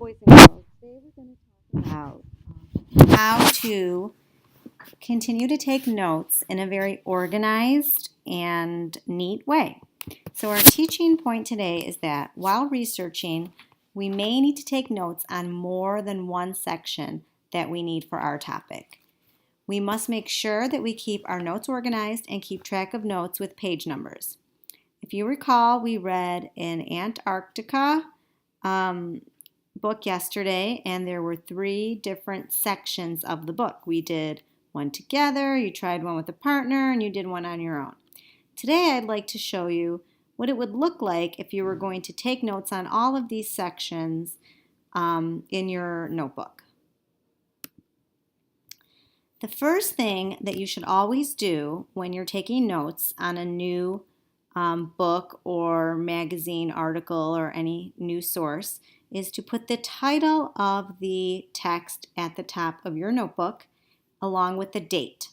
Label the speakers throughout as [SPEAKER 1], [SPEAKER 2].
[SPEAKER 1] boys and girls. Today we're going to talk about how to continue to take notes in a very organized and neat way. So our teaching point today is that while researching, we may need to take notes on more than one section that we need for our topic. We must make sure that we keep our notes organized and keep track of notes with page numbers. If you recall, we read an Antarctica book yesterday, and there were 3 different sections of the book. We did one together, you tried one with a partner, and you did one on your own. Today I'd like to show you what it would look like if you were going to take notes on all of these sections in your notebook. The first thing that you should always do when you're taking notes on a new book or magazine article or any new source is to put the title of the text at the top of your notebook along with the date.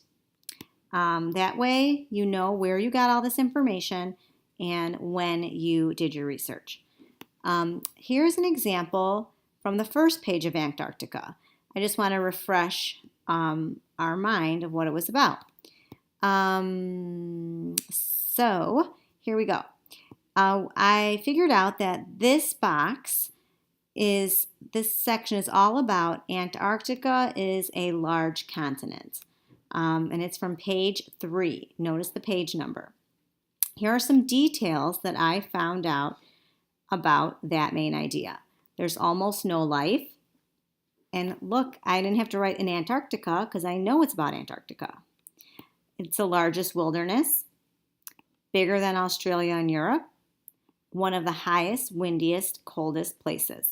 [SPEAKER 1] That way you know where you got all this information and when you did your research. Here's an example from the first page of Antarctica. I just want to refresh our mind of what it was about. So here we go. I figured out that this section is all about Antarctica is a large continent. And it's from page 3. Notice the page number. Here are some details that I found out about that main idea. There's almost no life. And look, I didn't have to write in Antarctica because I know it's about Antarctica. It's the largest wilderness, bigger than Australia and Europe, one of the highest, windiest, coldest places.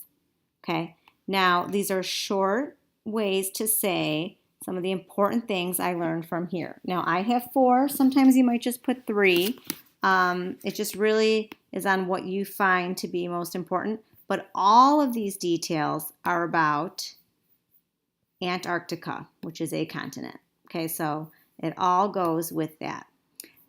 [SPEAKER 1] Okay, now these are short ways to say some of the important things I learned from here. Now I have 4, sometimes you might just put 3. It just really is on what you find to be most important, but all of these details are about Antarctica, which is a continent. Okay, so it all goes with that.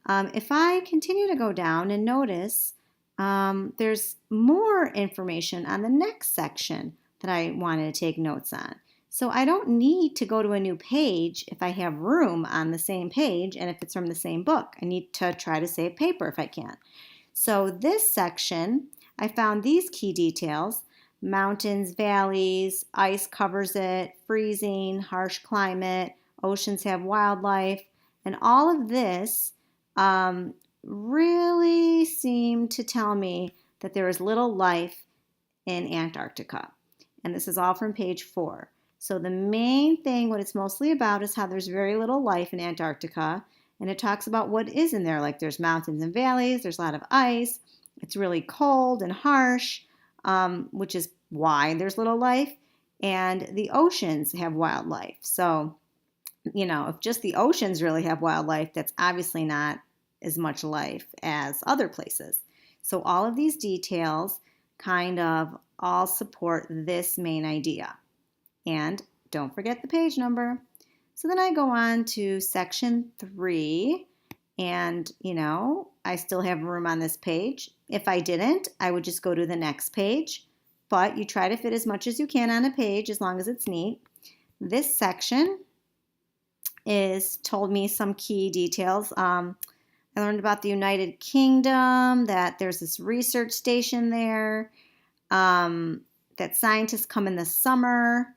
[SPEAKER 1] If I continue to go down and notice, there's more information on the next section that I wanted to take notes on. So I don't need to go to a new page if I have room on the same page and if it's from the same book. I need to try to save paper if I can. So this section, I found these key details: mountains, valleys, ice covers it, freezing, harsh climate, oceans have wildlife, and all of this really seemed to tell me that there is little life in Antarctica. And this is all from page 4. So the main thing, what it's mostly about, is how there's very little life in Antarctica. And it talks about what is in there, like there's mountains and valleys, there's a lot of ice, it's really cold and harsh, which is why there's little life. And the oceans have wildlife. So, if just the oceans really have wildlife, that's obviously not as much life as other places. So all of these details kind of all support this main idea. And don't forget the page number. So then I go on to section 3, and I still have room on this page. If I didn't, I would just go to the next page, but you try to fit as much as you can on a page as long as it's neat. This section told me some key details. I learned about the United Kingdom, that there's this research station there, that scientists come in the summer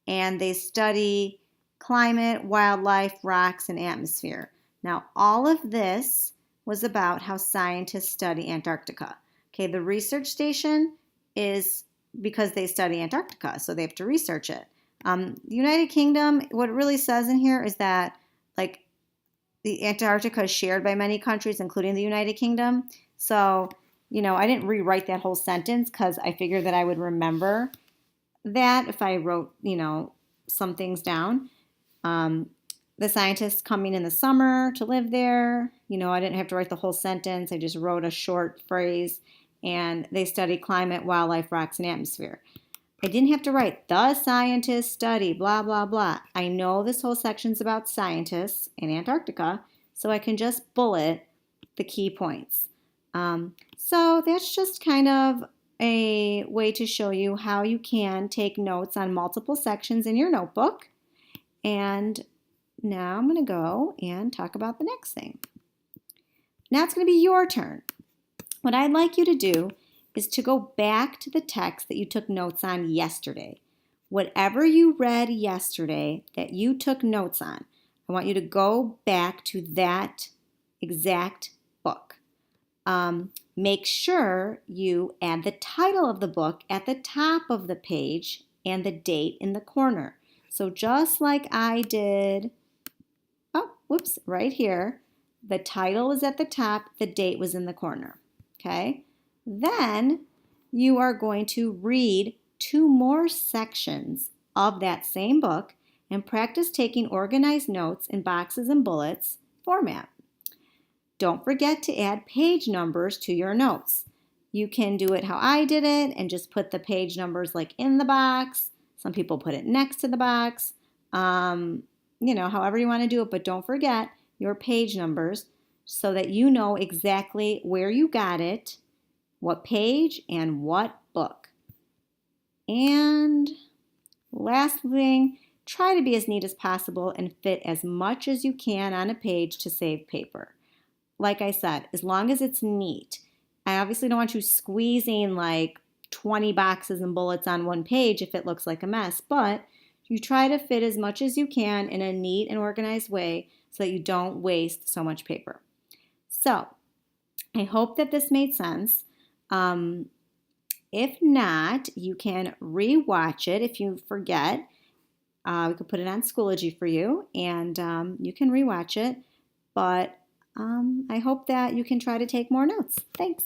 [SPEAKER 1] and they study climate, wildlife, rocks, and atmosphere. Now, all of this was about how scientists study Antarctica. Okay, the research station is because they study Antarctica, so they have to research it. The United Kingdom, what it really says in here is that, the Antarctica is shared by many countries, including the United Kingdom. So, I didn't rewrite that whole sentence because I figured that I would remember that if I wrote, some things down. The scientists coming in the summer to live there. I didn't have to write the whole sentence. I just wrote a short phrase, and they study climate, wildlife, rocks, and atmosphere. I didn't have to write the scientists study blah, blah, blah. I know this whole section's about scientists in Antarctica, so I can just bullet the key points. So that's just kind of a way to show you how you can take notes on multiple sections in your notebook. And now I'm going to go and talk about the next thing. Now it's going to be your turn. What I'd like you to do is to go back to the text that you took notes on yesterday. Whatever you read yesterday that you took notes on, I want you to go back to that exact book. Make sure you add the title of the book at the top of the page and the date in the corner. So just like I did, right here, the title was at the top, the date was in the corner, okay? Then you are going to read 2 more sections of that same book and practice taking organized notes in boxes and bullets format. Don't forget to add page numbers to your notes. You can do it how I did it and just put the page numbers like in the box. Some people put it next to the box. However you want to do it, but don't forget your page numbers so that you know exactly where you got it, what page, and what book. And last thing, try to be as neat as possible and fit as much as you can on a page to save paper. Like I said, as long as it's neat. I obviously don't want you squeezing like 20 boxes and bullets on one page if it looks like a mess, but you try to fit as much as you can in a neat and organized way so that you don't waste so much paper. So, I hope that this made sense. If not, you can re-watch it if you forget. We could put it on Schoology for you, and you can re-watch it. But I hope that you can try to take more notes. Thanks.